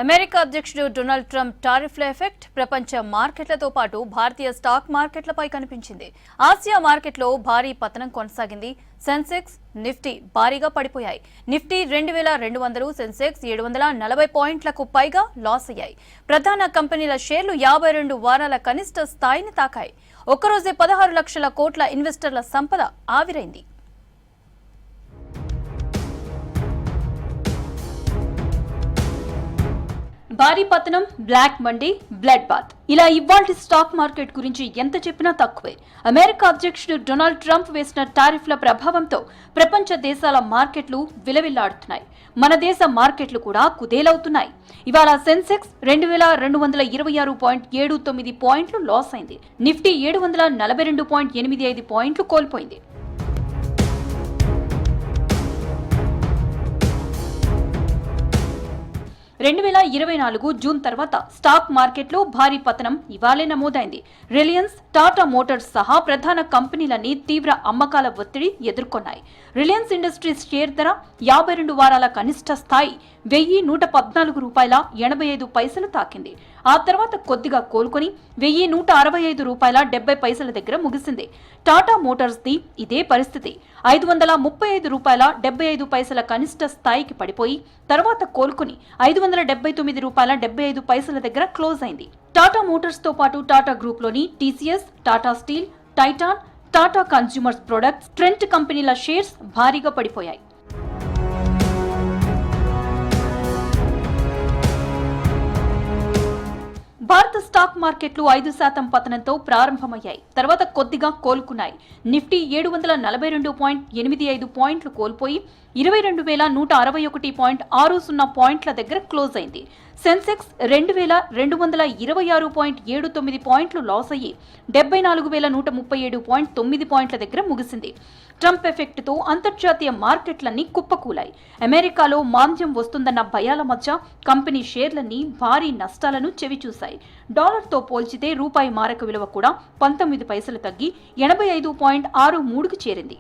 America అధ్యక్షుడు Donald Trump టారిఫ్ల effect ప్రపంచ మార్కెట్లతో పాటు భారతీయ స్టాక్ మార్కెట్లపై కనిపించింది. ఆసియా మార్కెట్లో భారీ పతనం కొనసాగింది. సెన్సెక్స్, నిఫ్టీ భారీగా పడిపోయాయి. నిఫ్టీ 2200, సెన్సెక్స్ 740 పాయింట్లకు పైగా లాస్ అయ్యాయి. ప్రధాన కంపెనీల షేర్లు 52 వారాల కనిష్ట స్థాయిని తాకాయి. ఒక్కరోజే 16 లక్షల కోట్ల ఇన్వెస్టర్ల సంపద ఆవిరైంది. భారీ పతనం, బ్లాక్ మండే, బ్లడ్ బాత్, ఇలా ఇవాల్టి స్టాక్ మార్కెట్ గురించి ఎంత చెప్పినా తక్కువే. అమెరికా అధ్యక్షుడు డొనాల్డ్ ట్రంప్ వేసిన టారిఫ్ల ప్రభావంతో ప్రపంచ దేశాల మార్కెట్లు విలవిల్లాడుతున్నాయి. మన దేశ మార్కెట్లు కూడా కుదేలవుతున్నాయి. ఇవాళ సెన్సెక్స్ 2226.79 పాయింట్లు లాస్ అయింది. నిఫ్టీ 742.85 పాయింట్లు కోల్పోయింది. 2024 జూన్ తర్వాత స్టాక్ మార్కెట్లో భారీ పతనం ఇవాళే నమోదైంది. రిలయన్స్, టాటా మోటార్స్ సహా ప్రధాన కంపెనీలన్నీ తీవ్ర అమ్మకాల ఒత్తిడి ఎదుర్కొన్నాయి. రిలయన్స్ ఇండస్ట్రీస్ షేర్ ధర 52 వారాల కనిష్ట స్థాయి $1,165 తాకింది. ఆ తర్వాత కొద్దిగా కోలుకొని $1,165 దగ్గర ముగిసింది. టాటా మోటార్స్ ది ఇదే పరిస్థితి. $535.75 కనిష్ట స్థాయికి పడిపోయి తర్వాత కోలుకుని $579.75 దగ్గర క్లోజ్ అయింది. టాటా మోటార్స్ తో పాటు టాటా గ్రూప్ లోని TCS, Tata steel, Titan, Tata consumers products, Trent కంపెనీల షేర్స్ భారీగా పడిపోయాయి. భారత స్టాక్ మార్కెట్లు 5% పతనంతో ప్రారంభమయ్యాయి. తర్వాత కొద్దిగా కోలుకున్నాయి. నిఫ్టీ 742.85 పాయింట్లు కోల్పోయి 22,161.60 పాయింట్ల దగ్గర క్లోజ్ అయింది. సెన్సెక్స్ 2,226.79 పాయింట్లు లాస్ అయ్యి 74,137.9 పాయింట్ల దగ్గర ముగిసింది. ట్రంప్ ఎఫెక్ట్ తో అంతర్జాతీయ మార్కెట్లన్నీ కుప్పకూలాయి. అమెరికాలో మాంద్యం వస్తుందన్న భయాల మధ్య కంపెనీ షేర్లన్నీ భారీ నష్టాలను చెవిచూశాయి. డాలర్తో పోల్చితే రూపాయి మారక విలువ కూడా 19 పైసలు తగ్గి 85.63కు చేరింది.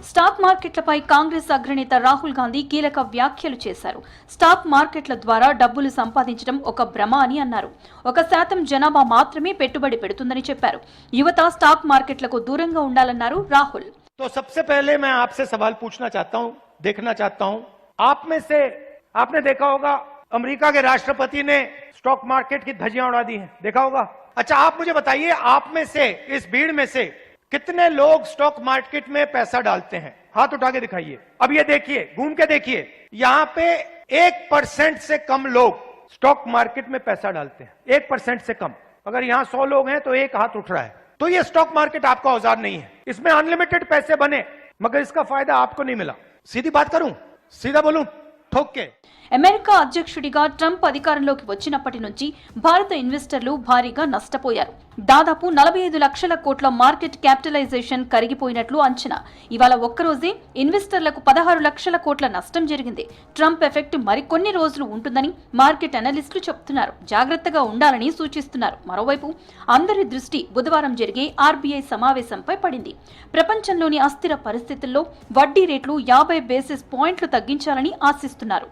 స్టాక్ మార్కెట్లపై కాంగ్రెస్ అగ్రనేత రాహుల్ గాంధీ కీలక వ్యాఖ్యలు చేశారు. స్టాక్ మార్కెట్ల ద్వారా డబ్బులు సంపాదించడం ఒక భ్రమ అని అన్నారు. 1% జనాభా మాత్రమే పెట్టుబడి పెడుతుందని చెప్పారు. యువత స్టాక్ మార్కెట్లకు దూరంగా ఉండాలన్నారు రాహుల్. तो सबसे पहले मैं आपसे सवाल पूछना चाहता हूं, देखना चाहता हूं, आप में से आपने देखा होगा अमेरिका के राष्ट्रपति ने स्टॉक मार्केट की धज्जियां उड़ा दी हैं, देखा होगा। अच्छा, आप मुझे बताइए, आप में से, इस भीड़ में से कितने लोग स्टॉक मार्केट में पैसा डालते हैं? हाथ उठा के दिखाइए। अब ये देखिए, घूम के देखिए, यहाँ पे 1% से कम लोग स्टॉक मार्केट में पैसा डालते हैं। 1% से कम। अगर यहाँ 100 लोग हैं तो एक हाथ उठ रहा है। तो ये स्टॉक मार्केट आपका औजार नहीं है। इसमें अनलिमिटेड पैसे बने मगर इसका फायदा आपको नहीं मिला। सीधी बात करूं, सीधा बोलूं, ठोक के। అమెరికా అధ్యక్షుడిగా ట్రంప్ అధికారంలోకి వచ్చినప్పటి నుంచి భారత ఇన్వెస్టర్లు భారీగా నష్టపోయారు. దాదాపు 45 లక్షల కోట్ల మార్కెట్ క్యాపిటలైజేషన్ కరిగిపోయినట్లు అంచనా. ఇవాళ ఒక్కరోజే ఇన్వెస్టర్లకు 16 లక్షల కోట్ల నష్టం జరిగింది. ట్రంప్ ఎఫెక్ట్ మరికొన్ని రోజులు ఉంటుందని మార్కెట్ అనలిస్టులు చెబుతున్నారు. జాగ్రత్తగా ఉండాలని సూచిస్తున్నారు. మరోవైపు అందరి దృష్టి బుధవారం జరిగే ఆర్బీఐ సమావేశంపై పడింది. ప్రపంచంలోని అస్థిర పరిస్థితుల్లో వడ్డీ రేట్లు 50 బేసిస్ పాయింట్లు తగ్గించాలని ఆశిస్తున్నారు.